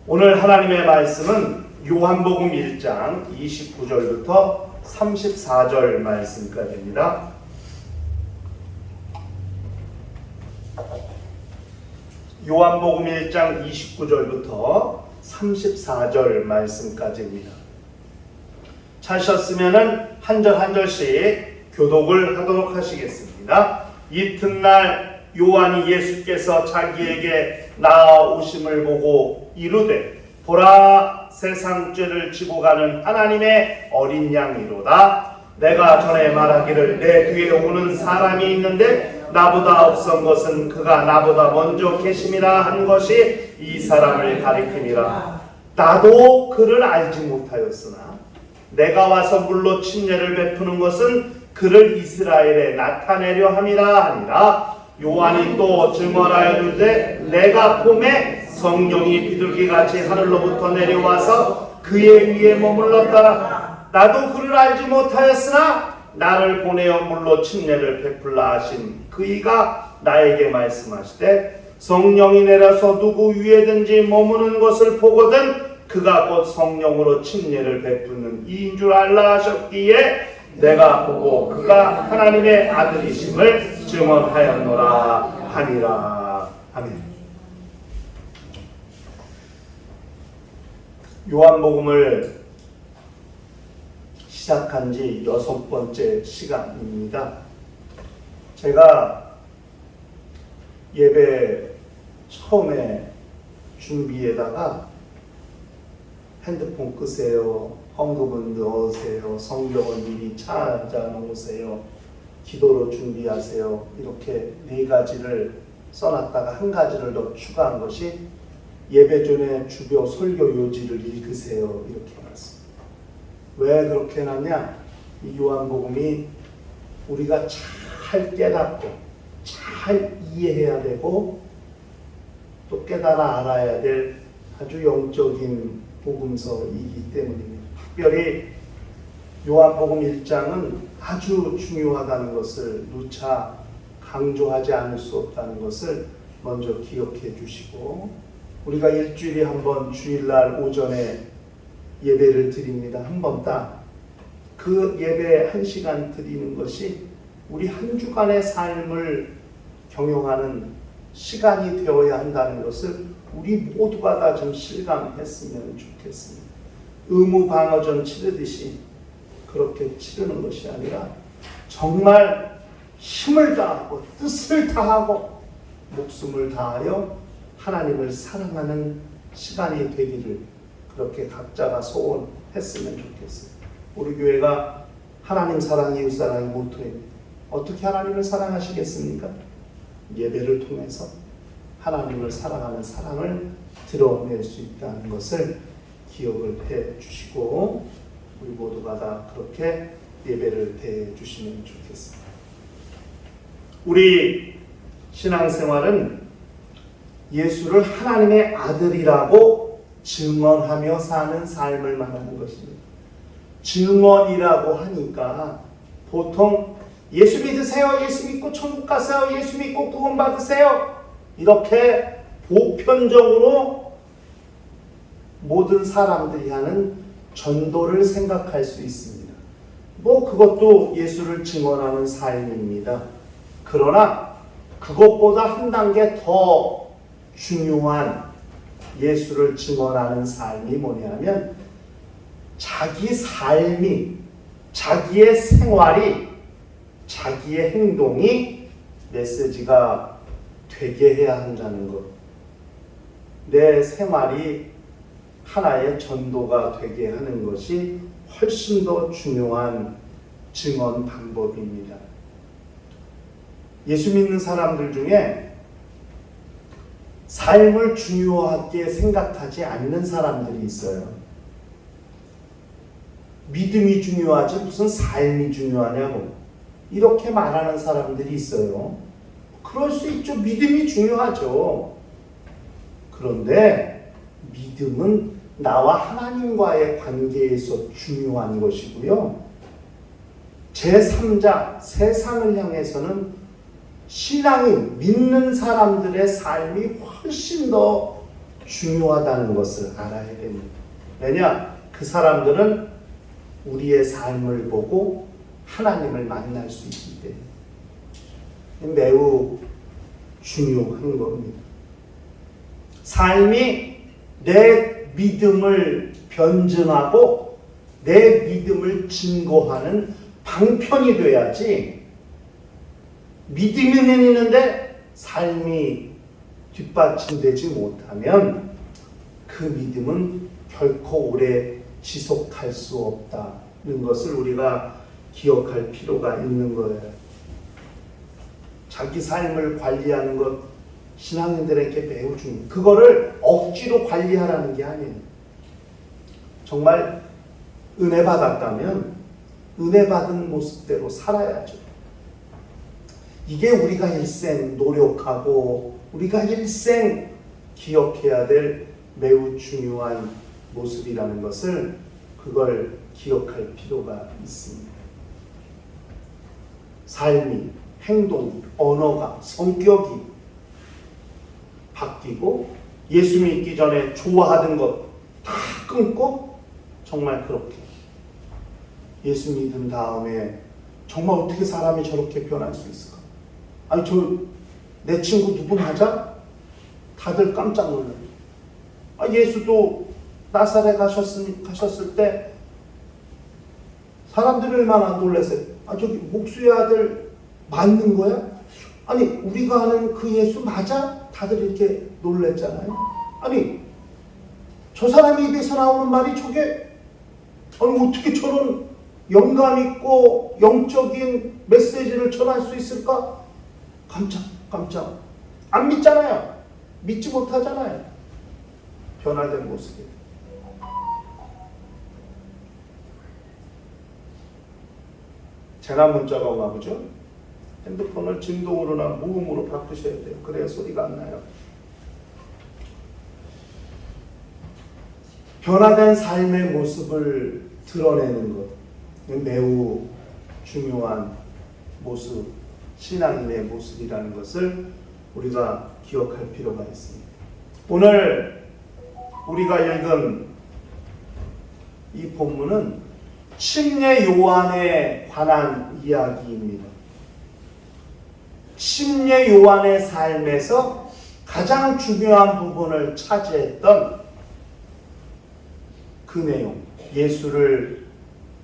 오늘 하나님의 말씀은 요한복음 1장 29절부터 34절 말씀까지입니다. 요한복음 1장 29절부터 34절 말씀까지입니다. 찾으셨으면 한 절 한 절씩 교독을 하도록 하시겠습니다. 이튿날 요한이 예수께서 자기에게 나아오심을 보고 이르되 보라, 세상 죄를 지고 가는 하나님의 어린 양이로다. 내가 전에 말하기를 내 뒤에 오는 사람이 있는데 나보다 앞선 것은 그가 나보다 먼저 계심이라 한 것이 이 사람을 가리킴이라. 나도 그를 알지 못하였으나 내가 와서 물로 침례를 베푸는 것은 그를 이스라엘에 나타내려 함이라 하니라. 요한이 또 증언하여 이르되 내가 봄에 성령이 비둘기같이 하늘로부터 내려와서 그의 위에 머물렀더라. 나도 그를 알지 못하였으나 나를 보내어 물로 침례를 베풀라 하신 그이가 나에게 말씀하시되 성령이 내려서 누구 위에든지 머무는 것을 보거든 그가 곧 성령으로 침례를 베푸는 이인 줄 알라 하셨기에 내가 보고 그가 하나님의 아들이심을 증언하였노라 하니라. 아멘. 요한복음을 시작한 지 6번째 시간입니다. 제가 예배 처음에 준비에다가 핸드폰 끄세요, 헌금은 넣으세요, 성경은 미리 찾아 놓으세요, 기도로 준비하세요, 이렇게 4가지를 써놨다가 한 가지를 더 추가한 것이 예배 전에 주보 설교 요지를 읽으세요, 이렇게 말씀. 왜 그렇게 해놨냐? 이 요한복음이 우리가 잘 깨닫고 잘 이해해야 되고 또 깨달아 알아야 될 아주 영적인 복음서이기 때문입니다. 특별히 요한복음 1장은 아주 중요하다는 것을 누차 강조하지 않을 수 없다는 것을 먼저 기억해 주시고, 우리가 일주일에 한 번 주일날 오전에 예배를 드립니다. 한 번 딱. 그 예배 1시간 드리는 것이 우리 한 주간의 삶을 경영하는 시간이 되어야 한다는 것을 우리 모두가 다 좀 실감했으면 좋겠습니다. 의무방어전 치르듯이 그렇게 치르는 것이 아니라 정말 힘을 다하고 뜻을 다하고 목숨을 다하여 하나님을 사랑하는 시간이 되기를 그렇게 각자가 소원했으면 좋겠어요. 우리 교회가 하나님 사랑, 이웃 사랑이 모토입니다. 어떻게 하나님을 사랑하시겠습니까? 예배를 통해서 하나님을 사랑하는 사랑을 드러낼 수 있다는 것을 기억을 해 주시고 우리 모두가 다 그렇게 예배를 대해 주시면 좋겠습니다. 우리 신앙생활은 예수를 하나님의 아들이라고 증언하며 사는 삶을 말하는 것입니다. 증언이라고 하니까 보통 예수 믿으세요, 예수 믿고 천국 가세요, 예수 믿고 구원 받으세요, 이렇게 보편적으로 모든 사람들이 하는 전도를 생각할 수 있습니다. 그것도 예수를 증언하는 삶입니다. 그러나 그것보다 한 단계 더 중요한 예수를 증언하는 삶이 뭐냐면 자기 삶이, 자기의 생활이, 자기의 행동이 메시지가 되게 해야 한다는 것. 내 생활이 하나의 전도가 되게 하는 것이 훨씬 더 중요한 증언 방법입니다. 예수 믿는 사람들 중에 삶을 중요하게 생각하지 않는 사람들이 있어요. 믿음이 중요하지 무슨 삶이 중요하냐고 이렇게 말하는 사람들이 있어요. 그럴 수 있죠. 믿음이 중요하죠. 그런데 믿음은 나와 하나님과의 관계에서 중요한 것이고요. 제3자, 세상을 향해서는 신앙인, 믿는 사람들의 삶이 훨씬 더 중요하다는 것을 알아야 됩니다. 왜냐? 그 사람들은 우리의 삶을 보고 하나님을 만날 수 있기 때문에 매우 중요한 겁니다. 삶이 내 믿음을 변증하고 내 믿음을 증거하는 방편이 돼야지, 믿음은 있는데 삶이 뒷받침되지 못하면 그 믿음은 결코 오래 지속할 수 없다는 것을 우리가 기억할 필요가 있는 거예요. 자기 삶을 관리하는 것 신앙인들에게 매우 중요해요. 그거를 억지로 관리하라는 게 아니에요. 정말 은혜 받았다면 은혜 받은 모습대로 살아야죠. 이게 우리가 일생 노력하고 우리가 일생 기억해야 될 매우 중요한 모습이라는 것을, 그걸 기억할 필요가 있습니다. 삶이, 행동이, 언어가, 성격이 바뀌고 예수 믿기 전에 좋아하던 것 다 끊고 정말 그렇게 예수 믿은 다음에 정말 어떻게 사람이 저렇게 변할 수 있을까? 아니, 내 친구 누구 맞아? 다들 깜짝 놀라요. 예수도 나사렛 가셨을 때 사람들이 얼마나 놀랐어요. 저기 목수의 아들 맞는 거야? 아니, 우리가 아는 그 예수 맞아? 다들 이렇게 놀랐잖아요. 아니, 저 사람의 입에서 나오는 말이 저게, 어떻게 저런 영감 있고 영적인 메시지를 전할 수 있을까? 깜짝 안 믿잖아요. 믿지 못하잖아요. 변화된 모습이. 재난 문자가 오나 보죠? 핸드폰을 진동으로나 무음으로 바꾸셔야 돼요. 그래야 소리가 안 나요. 변화된 삶의 모습을 드러내는 것, 매우 중요한 모습, 신앙인의 모습이라는 것을 우리가 기억할 필요가 있습니다. 오늘 우리가 읽은 이 본문은 침례 요한에 관한 이야기입니다. 침례 요한의 삶에서 가장 중요한 부분을 차지했던 그 내용, 예수를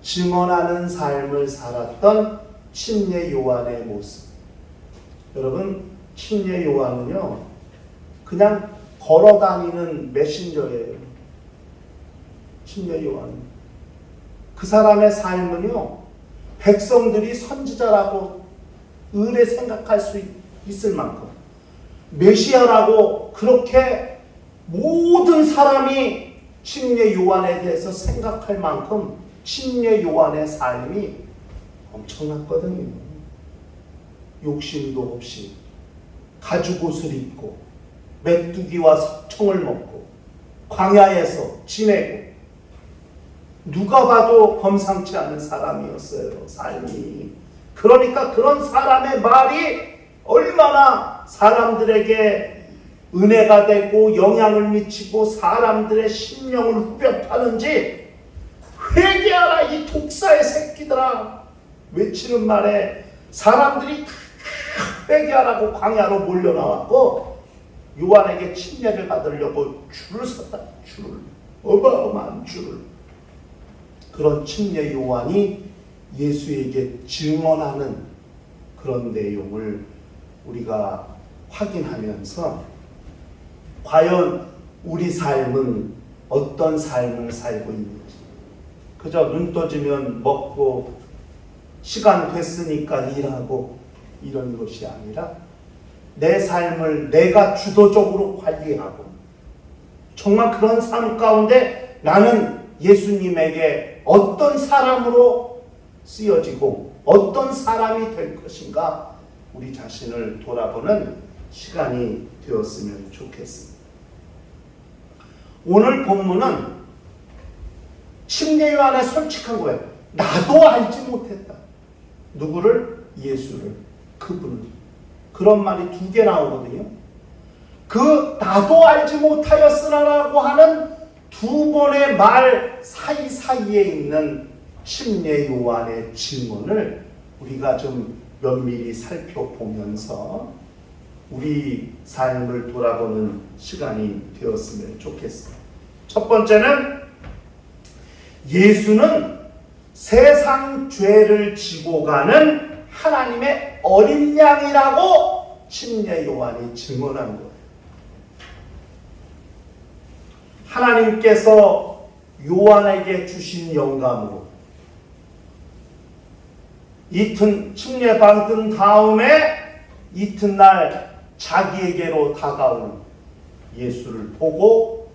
증언하는 삶을 살았던 침례 요한의 모습. 여러분, 침례 요한은요, 그냥 걸어다니는 메신저예요. 침례 요한. 그 사람의 삶은요, 백성들이 선지자라고 의뢰 생각할 수 있을 만큼, 메시아라고 그렇게 모든 사람이 침례 요한에 대해서 생각할 만큼 침례 요한의 삶이 엄청났거든요. 욕심도 없이 가죽옷을 입고 메뚜기와 석청을 먹고 광야에서 지내고, 누가 봐도 범상치 않은 사람이었어요, 삶이. 그러니까 그런 사람의 말이 얼마나 사람들에게 은혜가 되고 영향을 미치고 사람들의 심령을 후벼파는지, 회개하라 이 독사의 새끼들아 외치는 말에 사람들이 다 회개하라고 광야로 몰려나왔고, 요한에게 침례를 받으려고 줄을 섰다. 줄을, 어마어마한 줄을. 그런 침례 요한이 예수에게 증언하는 그런 내용을 우리가 확인하면서, 과연 우리 삶은 어떤 삶을 살고 있는지, 그저 눈 떠지면 먹고 시간 됐으니까 일하고 이런 것이 아니라 내 삶을 내가 주도적으로 관리하고, 정말 그런 삶 가운데 나는 예수님에게 어떤 사람으로 쓰여지고 어떤 사람이 될 것인가, 우리 자신을 돌아보는 시간이 되었으면 좋겠습니다. 오늘 본문은 침례 요한의 솔직한 거예요. 나도 알지 못했다. 누구를? 예수를, 그분을. 그런 말이 2개 나오거든요. 그 나도 알지 못하였으나라고 하는 두 번의 말 사이사이에 있는 침례 요한의 증언을 우리가 좀 면밀히 살펴보면서 우리 삶을 돌아보는 시간이 되었으면 좋겠습니다. 첫 번째는 예수는 세상 죄를 지고 가는 하나님의 어린 양이라고 침례 요한이 증언한 거예요. 하나님께서 요한에게 주신 영감으로 침례 받은 다음에 이튿날 자기에게로 다가오는 예수를 보고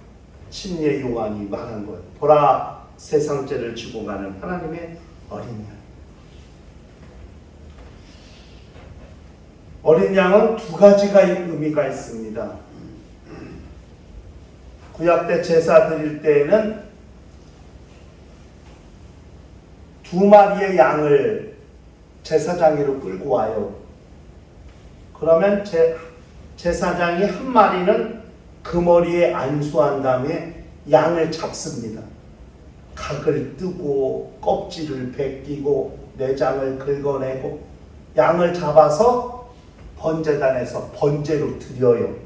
침례 요한이 말한 거예요. 보라, 세상 죄를 지고 가는 하나님의 어린 양. 어린 양은 두 가지가 의미가 있습니다. 구약 때 제사 드릴 때에는 두 마리의 양을 제사장으로 끌고 와요. 그러면 제사장이 한 마리는 그 머리에 안수한 다음에 양을 잡습니다. 각을 뜨고 껍질을 벗기고 내장을 긁어내고 양을 잡아서 번제단에서 번제로 드려요.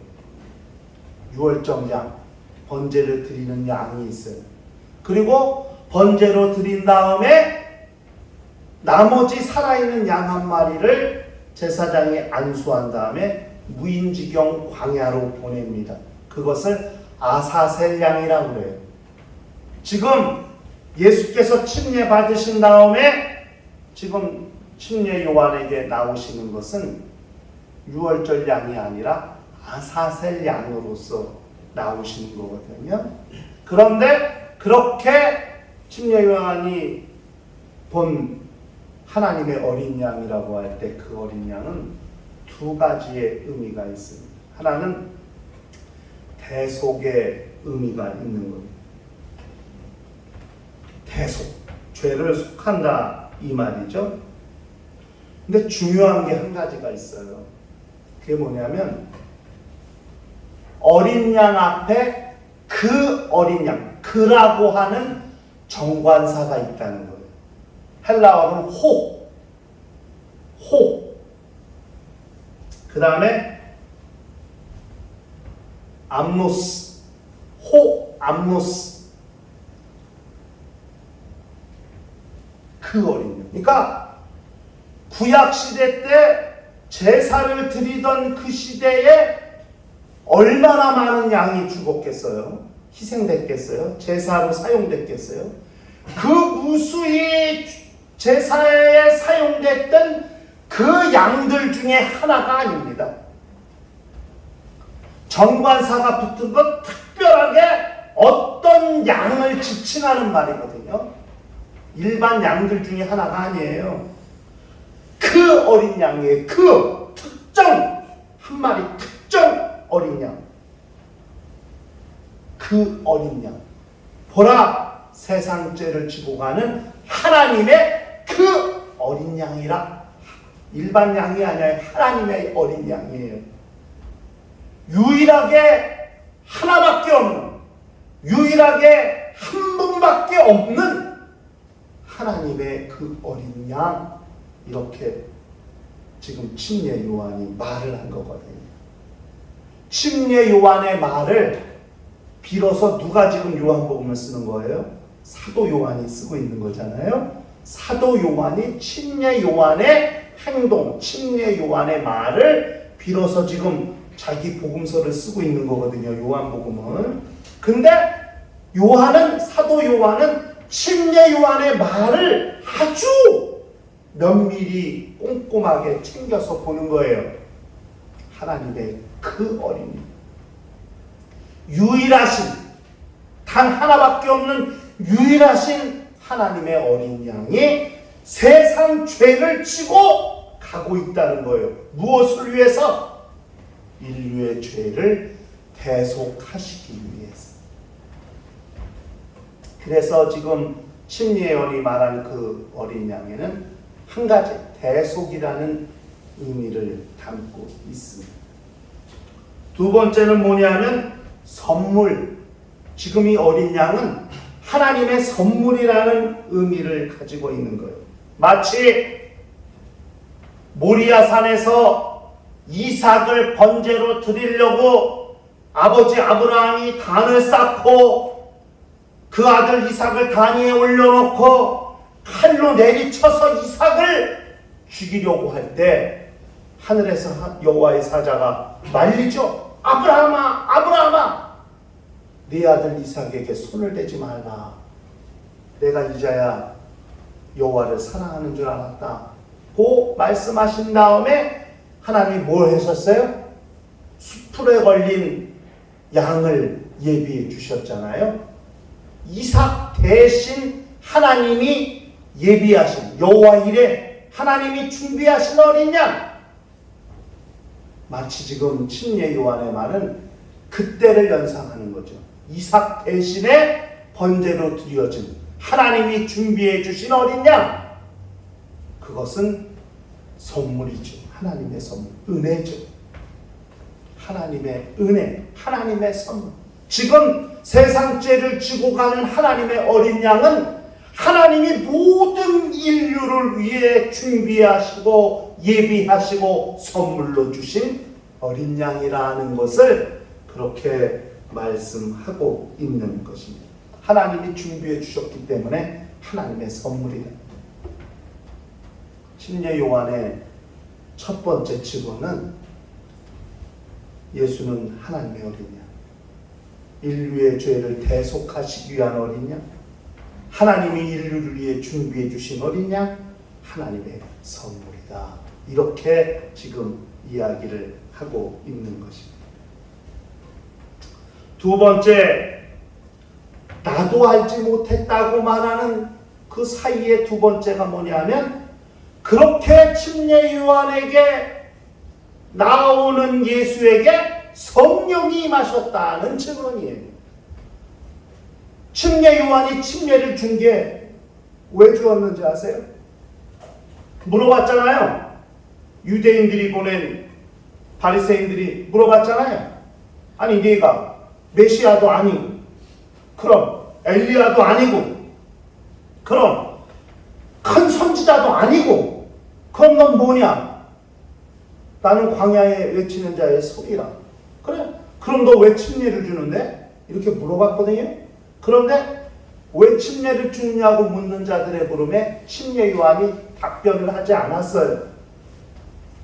유월절 양, 번제를 드리는 양이 있어요. 그리고 번제로 드린 다음에 나머지 살아있는 양 한 마리를 제사장이 안수한 다음에 무인지경 광야로 보냅니다. 그것을 아사셀 양이라고 그래요. 지금 예수께서 침례 받으신 다음에 지금 침례 요한에게 나오시는 것은 유월절 양이 아니라 아사셀 양으로서 나오시는 거거든요. 그런데 그렇게 침례 요한이 본 하나님의 어린 양이라고 할 때 그 어린 양은 두 가지의 의미가 있습니다. 하나는 대속의 의미가 있는 겁니다. 대속, 죄를 속한다 이 말이죠. 근데 중요한 게 한 가지가 있어요. 그게 뭐냐면 어린 양 앞에 그 어린 양, 그라고 하는 정관사가 있다는 거예요. 헬라어로는 호. 그 다음에 암노스. 암노스. 그 어린 양. 그러니까 구약 시대 때 제사를 드리던 그 시대에 얼마나 많은 양이 죽었겠어요? 희생됐겠어요? 제사로 사용됐겠어요? 그 무수히 제사에 사용됐던 그 양들 중에 하나가 아닙니다. 정관사가 붙은 건 특별하게 어떤 양을 지칭하는 말이거든요. 일반 양들 중에 하나가 아니에요. 그 어린 양의 그 특정 한 마리 특정 어린 양. 그 어린 양. 보라, 세상 죄를 지고 가는 하나님의 그 어린 양이라. 일반 양이 아니라 하나님의 어린 양이에요. 유일하게 하나밖에 없는, 유일하게 한 분밖에 없는 하나님의 그 어린 양. 이렇게 지금 침례 요한이 말을 한 거거든요. 침례 요한의 말을 빌어서 누가 지금 요한복음을 쓰는 거예요? 사도 요한이 쓰고 있는 거잖아요. 사도 요한이 침례 요한의 행동, 침례 요한의 말을 빌어서 지금 자기 복음서를 쓰고 있는 거거든요. 요한복음은. 근데 사도 요한은 침례 요한의 말을 아주 면밀히 꼼꼼하게 챙겨서 보는 거예요. 하나님의 그 어린 유일하신, 단 하나밖에 없는 유일하신 하나님의 어린 양이 세상 죄를 지고 가고 있다는 거예요. 무엇을 위해서? 인류의 죄를 대속하시기 위해서. 그래서 지금 침례 요한이 말한 그 어린 양에는 한 가지 대속이라는 의미를 담고 있습니다. 두 번째는 뭐냐면 선물. 지금 이 어린 양은 하나님의 선물이라는 의미를 가지고 있는 거예요. 마치 모리아 산에서 이삭을 번제로 드리려고 아버지 아브라함이 단을 쌓고 그 아들 이삭을 단 위에 올려놓고 칼로 내리쳐서 이삭을 죽이려고 할 때 하늘에서 여호와의 사자가 말리죠. 아브라함아, 아브라함아, 네 아들 이삭에게 손을 대지 말라. 내가 이제야 여호와를 사랑하는 줄 알았다. 고 말씀하신 다음에 하나님이 뭘 하셨어요? 수풀에 걸린 양을 예비해 주셨잖아요. 이삭 대신 하나님이 예비하신 여호와 이레 하나님이 준비하신 어린 양. 마치 지금 침례 요한의 말은 그때를 연상하는 거죠. 이삭 대신에 번제로 드려진 하나님이 준비해 주신 어린 양. 그것은 선물이죠. 하나님의 선물, 은혜죠. 하나님의 은혜, 하나님의 선물. 지금 세상 죄를 지고 가는 하나님의 어린 양은 하나님이 모든 인류를 위해 준비하시고 예비하시고 선물로 주신 어린 양이라는 것을 그렇게 말씀하고 있는 것입니다. 하나님이 준비해 주셨기 때문에 하나님의 선물이다. 침례 요한의 첫 번째 증언은 예수는 하나님의 어린 양, 인류의 죄를 대속하시기 위한 어린 양, 하나님이 인류를 위해 준비해 주신 어린 양, 하나님의 선물이다. 이렇게 지금 이야기를 하고 있는 것입니다. 두 번째, 나도 알지 못했다고 말하는 그 사이에 두 번째가 뭐냐면 그렇게 침례 요한에게 나오는 예수에게 성령이 임하셨다는 증언이에요. 침례 요한이 침례를 준 게 왜 주었는지 아세요? 물어봤잖아요. 유대인들이 보낸 바리새인들이 물어봤잖아요. 아니 네가 메시아도 아니고, 그럼 엘리야도 아니고, 그럼 큰 선지자도 아니고, 그럼 넌 뭐냐? 나는 광야에 외치는 자의 소리라. 그래? 그럼 너 왜 침례를 주는데? 이렇게 물어봤거든요. 그런데 왜 침례를 주느냐고 묻는 자들의 물음에 침례 요한이 답변을 하지 않았어요.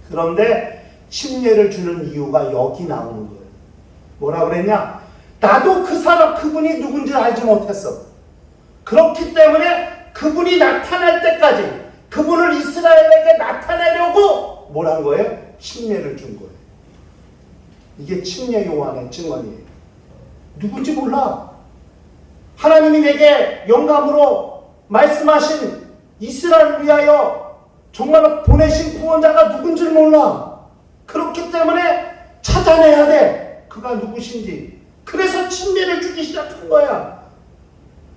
그런데 침례를 주는 이유가 여기 나오는 거예요. 뭐라 그랬냐? 나도 그 사람, 그분이 누군지 알지 못했어. 그렇기 때문에 그분이 나타날 때까지 그분을 이스라엘에게 나타내려고 뭘 한 거예요? 침례를 준 거예요. 이게 침례 요한의 증언이에요. 누군지 몰라. 하나님이 내게 영감으로 말씀하신 이스라엘을 위하여 정말 보내신 구원자가 누군지 몰라. 그렇기 때문에 찾아내야 돼. 그가 누구신지. 그래서 침례를 주기 시작한 거야.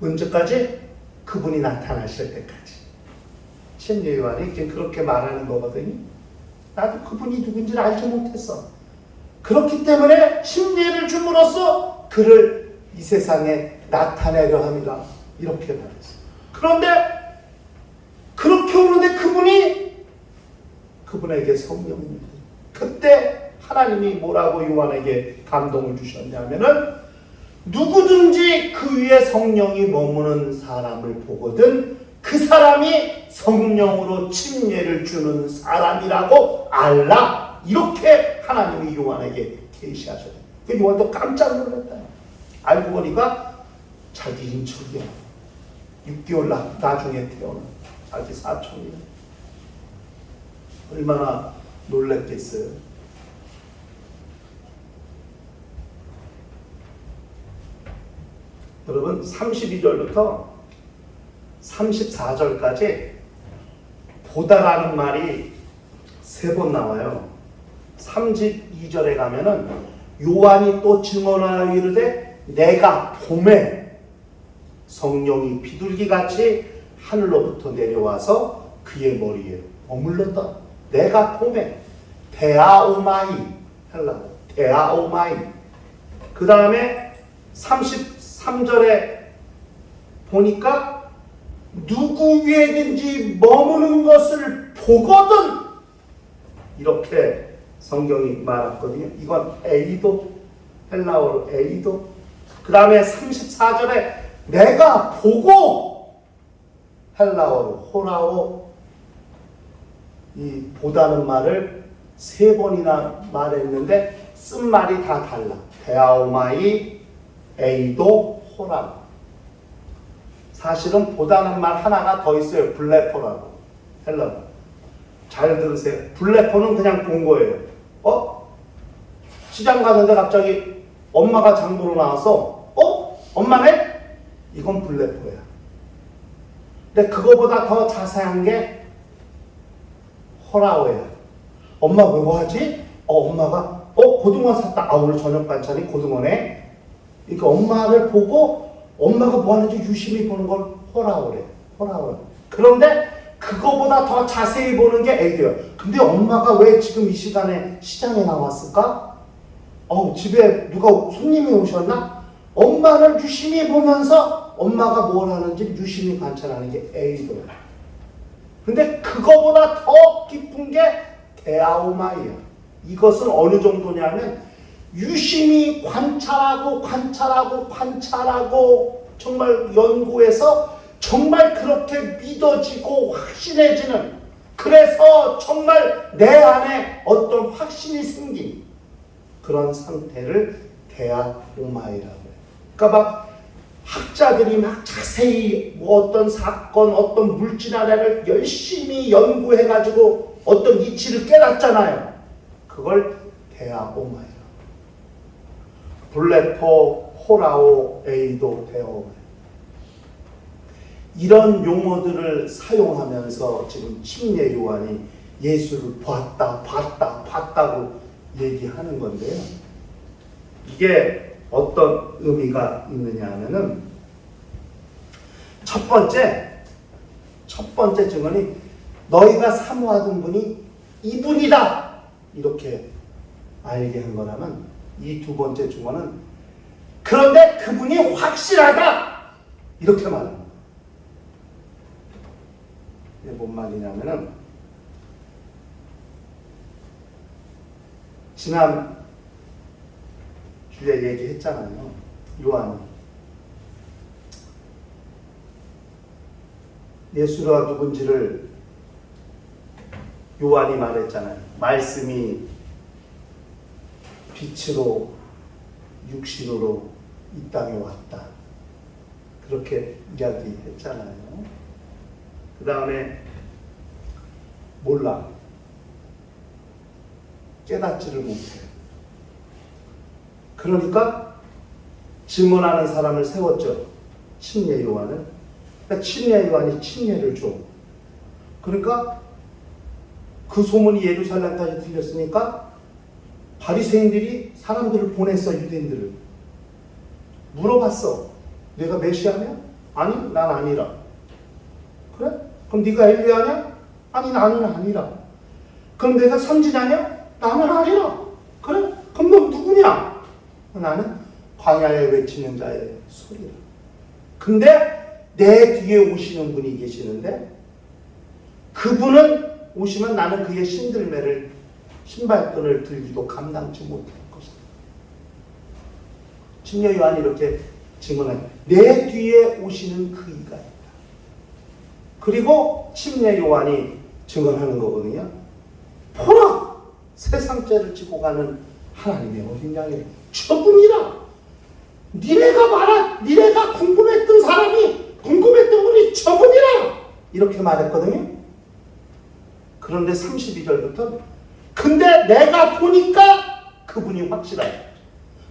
언제까지? 그분이 나타나실 때까지. 침례 요한이 그렇게 말하는 거거든요. 나도 그분이 누군지 알지 못했어. 그렇기 때문에 침례를 줌으로써 그를 이 세상에 나타내려 함이라. 이렇게 말했어요. 그런데 그렇게 오는데 그분에게 성령이 그때 하나님이 뭐라고 요한에게 감동을 주셨냐면은 누구든지 그 위에 성령이 머무는 사람을 보거든 그 사람이 성령으로 침례를 주는 사람이라고 알라. 이렇게 하나님이 요한에게 계시하셨어요. 그 요한도 깜짝 놀랐다. 알고 보니까 자기 인척이야. 6개월 나중에 태어난 자기 사촌이야. 얼마나 놀랐겠어요. 여러분 32절부터 34절까지 보다라는 말이 3번 나와요. 32절에 가면은 요한이 또 증언하여 이르되 내가 봄에 성령이 비둘기같이 하늘로부터 내려와서 그의 머리에 머물렀다. 내가 봄에 데아오마이 헬라어 데아오마이. 그 다음에 33절에 보니까 누구 위에든지 머무는 것을 보거든, 이렇게 성경이 말했거든요. 이건 에이도, 헬라어로 에이도. 그 다음에 34절에 내가 보고, 헬라어로 호라오. 이 보다는 말을 3번이나 말했는데 쓴 말이 다 달라. 데아오마이, 에이도, 호라오. 사실은 보다는 말 하나가 더 있어요. 블레포라고. 헬라어. 잘 들으세요. 블레포는 그냥 본 거예요. 시장 가는데 갑자기 엄마가 장 보러 나와서 엄마네? 이건 블레포야. 근데 그거보다 더 자세한 게 호라오야. 엄마 왜 뭐하지? 엄마가 고등어 샀다. 오늘 저녁 반찬이 고등어네. 그러니까 엄마를 보고 엄마가 뭐하는지 유심히 보는 걸 호라오래. 호라오. 그런데 그거보다 더 자세히 보는 게 에이드예요. 근데 엄마가 왜 지금 이 시간에 시장에 나왔을까? 집에 누가 손님이 오셨나? 엄마를 유심히 보면서 엄마가 뭘 하는지 유심히 관찰하는 게 에이드예요. 근데 그거보다 더 깊은 게 데아오마이야. 이것은 어느 정도냐면 유심히 관찰하고 정말 연구해서 정말 그렇게 믿어지고 확신해지는, 그래서 정말 내 안에 어떤 확신이 생긴 그런 상태를 데아오마이라고 해요. 그러니까 막 학자들이 막 자세히 어떤 사건, 어떤 물질 하나를 열심히 연구해가지고 어떤 이치를 깨닫잖아요. 그걸 데아오마이라고. 블레포, 호라오, 에이도, 데아오마이. 이런 용어들을 사용하면서 지금 침례 요한이 예수를 봤다고 얘기하는 건데요. 이게 어떤 의미가 있느냐 하면은 첫 번째 증언이 너희가 사모하던 분이 이분이다, 이렇게 알게 한 거라면, 이 두 번째 증언은 그런데 그분이 확실하다, 이렇게 말합니다. 이게 뭔 말이냐면은 지난 주에 얘기했잖아요. 요한이 예수가 누군지를 요한이 말했잖아요. 말씀이 빛으로 육신으로 이 땅에 왔다, 그렇게 이야기했잖아요. 그 다음에 몰라, 깨닫지를 못해요. 그러니까 증언하는 사람을 세웠죠. 침례 요한을. 그러니까 침례 요한이 침례를 줘. 그러니까 그 소문이 예루살렘까지 들렸으니까 바리새인들이 사람들을 보냈어. 유대인들을 물어봤어. 내가 메시아냐? 아니, 난 아니라. 그래? 그럼 네가 엘리야냐? 아니, 나는 아니라. 그럼 내가 선지자냐? 나는 아니라. 그래? 그럼 너 누구냐? 나는 광야에 외치는 자의 소리라. 근데 내 뒤에 오시는 분이 계시는데, 그분은 오시면 나는 그의 신들매를, 신발끈을 들기도 감당치 못할 것이다. 침례 요한이 이렇게 증언해. 내 뒤에 오시는 그 이가 있다. 그리고 침례 요한이 증언하는 거거든요. 보라! 세상 죄를 지고 가는 하나님의 어린 양이 저분이라. 니네가 궁금했던 사람이, 궁금했던 분이 저분이라, 이렇게 말했거든요. 그런데 32절부터 근데 내가 보니까 그분이 확실하다.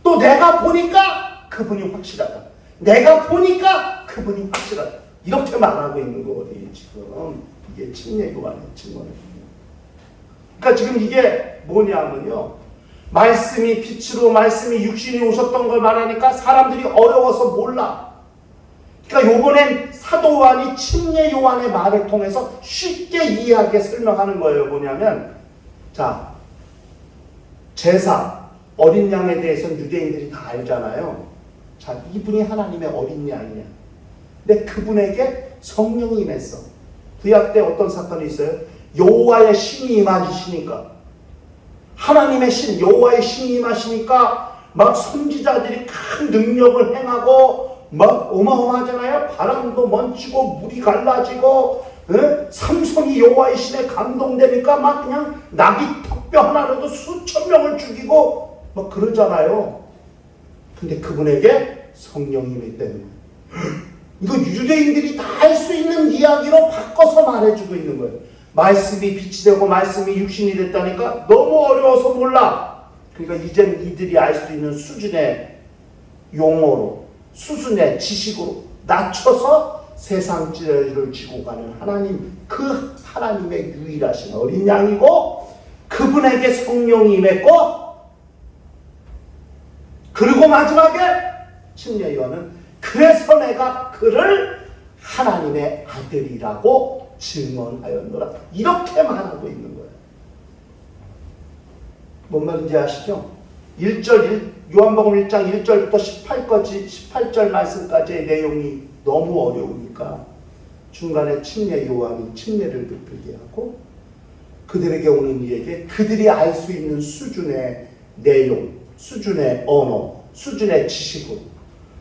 또 내가 보니까 그분이 확실하다. 내가 보니까 그분이 확실하다. 이렇게 말하고 있는 거거든요. 지금 이게 침례 요한의 증언이에요. 그러니까 지금 이게 뭐냐면요, 말씀이 빛으로, 말씀이 육신이 오셨던 걸 말하니까 사람들이 어려워서 몰라. 그러니까 요번엔 사도 요한이 침례 요한의 말을 통해서 쉽게 이해하게 설명하는 거예요. 뭐냐면, 자, 제사, 어린 양에 대해서는 유대인들이 다 알잖아요. 자, 이분이 하나님의 어린 양이냐. 근데 그분에게 성령이 임했어. 구약 때 어떤 사건이 있어요? 여호와의 신이 임하시니까, 하나님의 신, 여호와의 신이 임하시니까 막 선지자들이 큰 능력을 행하고 막 어마어마하잖아요. 바람도 멈추고 물이 갈라지고, 삼손이 여호와의 신에 감동되니까 막 그냥 나귀 턱뼈 하나로도 수천 명을 죽이고 막 그러잖아요. 근데 그분에게 성령이 임했다는 거예요. 이거 유대인들이 다 할 수 있는 이야기로 바꿔서 말해주고 있는 거예요. 말씀이 빛이 되고 말씀이 육신이 됐다니까 너무 어려워서 몰라. 그러니까 이제는 이들이 알 수 있는 수준의 용어로, 수준의 지식으로 낮춰서 세상 죄를 지고 가는 하나님, 그 하나님의 유일하신 어린 양이고, 그분에게 성령이 임했고, 그리고 마지막에 침례 요한은 그래서 내가 그를 하나님의 아들이라고 증언하였노라, 이렇게 말하고 있는 거예요. 뭔 말인지 아시죠? 1절, 요한복음 1장 1절부터 18절 말씀까지의 내용이 너무 어려우니까 중간에 침례 요한이 침례를 베풀게 하고, 그들에게 오는 이에게 그들이 알 수 있는 수준의 내용, 수준의 언어, 수준의 지식으로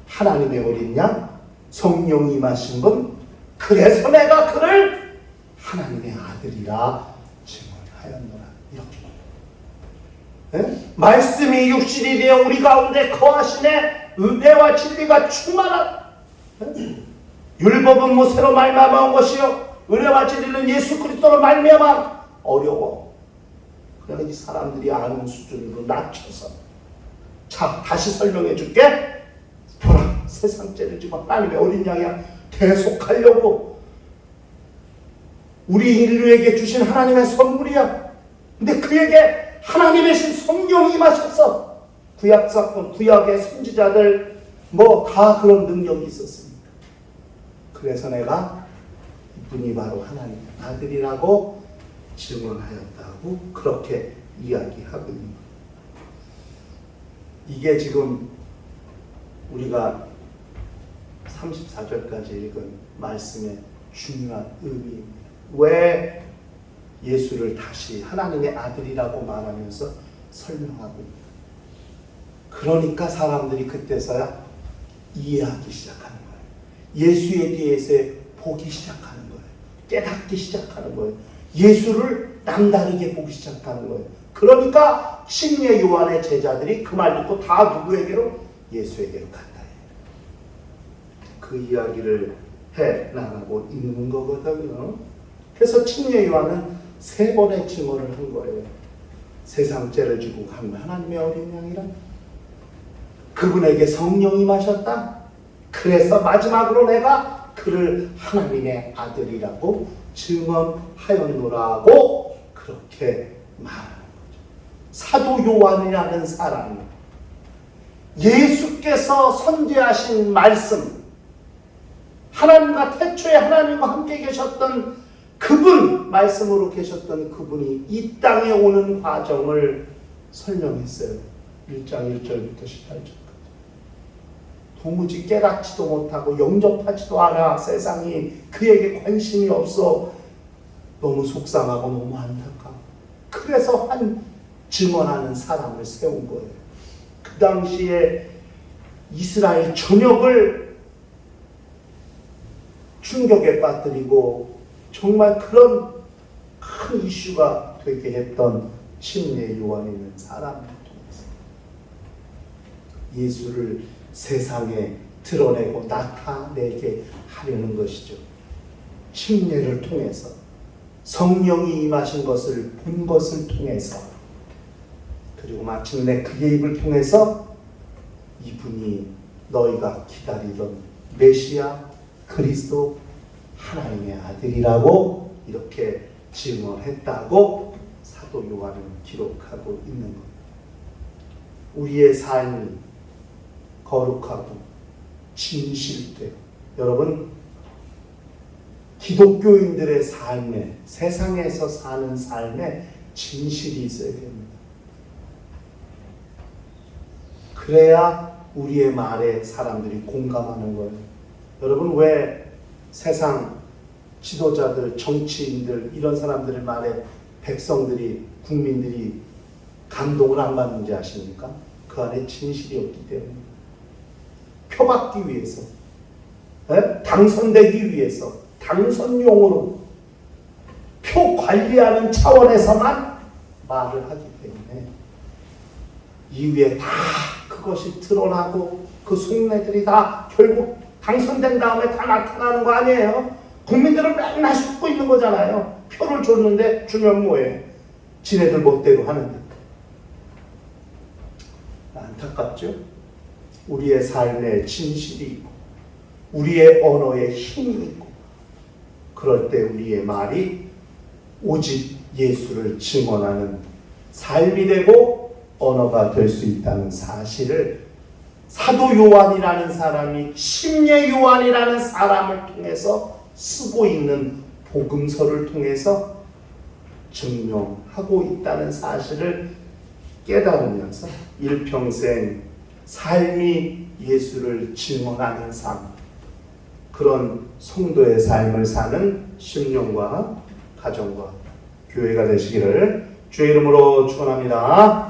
하나님의 어린 양, 성령이 임하신 분, 그래서 내가 그를 하나님의 아들이라 증언하였노라, 이렇게. 말씀이 육신이 되어 우리 가운데 거하시네. 은혜와 진리가 충만한, 율법은 모세로 말미암아 온 것이요 은혜와 진리는 예수 그리스도로 말미암아. 어려워. 그러나 이 사람들이 아는 수준으로 낮춰서, 자, 다시 설명해 줄게. 보라, 세상 죄를 지고 하나님의 어린 양이야. 대속하려고 우리 인류에게 주신 하나님의 선물이야. 근데 그에게 하나님의 신 성령이 임하셨어. 구약 사건, 구약의 선지자들 뭐 다 그런 능력이 있었습니다. 그래서 내가 이분이 바로 하나님의 아들이라고 증언하였다고 그렇게 이야기하고 있는 거예요. 이게 지금 우리가 34절까지 읽은 말씀의 중요한 의미입니다. 왜 예수를 다시 하나님의 아들이라고 말하면서 설명하고 있다. 그러니까 사람들이 그때서야 이해하기 시작하는 거예요. 예수에 대해서 보기 시작하는 거예요. 깨닫기 시작하는 거예요. 예수를 남다르게 보기 시작하는 거예요. 그러니까 침례 요한의 제자들이 그 말 듣고 다 누구에게로? 예수에게로 갔다. 그 이야기를 해 나가고 있는 거거든요. 그래서 침례 요한은 3번의 증언을 한 거예요. 세상 죄를 지고 간 하나님의 어린 양이라, 그분에게 성령이 임하셨다. 그래서 마지막으로 내가 그를 하나님의 아들이라고 증언하였노라고 그렇게 말하는 거죠. 사도 요한이라는 사람이 예수께서 선지하신 말씀, 하나님과 태초에 하나님과 함께 계셨던 그분, 말씀으로 계셨던 그분이 이 땅에 오는 과정을 설명했어요. 1장 1절부터 18절까지. 도무지 깨닫지도 못하고 영접하지도 않아. 세상이 그에게 관심이 없어. 너무 속상하고 너무 안타까워. 그래서 한 증언하는 사람을 세운 거예요. 그 당시에 이스라엘 전역을 충격에 빠뜨리고 정말 그런 큰 이슈가 되게 했던 침례 요한이라는 사람을 통해서 예수를 세상에 드러내고 나타내게 하려는 것이죠. 침례를 통해서, 성령이 임하신 것을 본 것을 통해서, 그리고 마침내 그의 입을 통해서 이분이 너희가 기다리던 메시아 그리스도 하나님의 아들이라고 이렇게 증언했다고 사도 요한은 기록하고 있는 겁니다. 우리의 삶이 거룩하고 진실되고, 여러분, 기독교인들의 삶에, 세상에서 사는 삶에 진실이 있어야 됩니다. 그래야 우리의 말에 사람들이 공감하는 거예요. 여러분, 왜 세상 지도자들, 정치인들, 이런 사람들의 말에 백성들이, 국민들이 감동을 안 받는지 아십니까? 그 안에 진실이 없기 때문에. 표받기 위해서, 당선되기 위해서, 당선용으로 표 관리하는 차원에서만 말을 하기 때문에 이후에 다 그것이 드러나고 그 속내들이 다 결국 당선된 다음에 다 나타나는 거 아니에요? 국민들은 맨날 속고 있는 거잖아요. 표를 줬는데 주면 뭐해? 지네들 멋대로 하는데. 안타깝죠? 우리의 삶에 진실이 있고 우리의 언어에 힘이 있고 그럴 때 우리의 말이 오직 예수를 증언하는 삶이 되고 언어가 될 수 있다는 사실을 사도 요한이라는 사람이 심예 요한이라는 사람을 통해서 쓰고 있는 복음서를 통해서 증명하고 있다는 사실을 깨달으면서 일평생 삶이 예수를 증언하는 삶, 그런 성도의 삶을 사는 심령과 가정과 교회가 되시기를 주의 이름으로 축원합니다.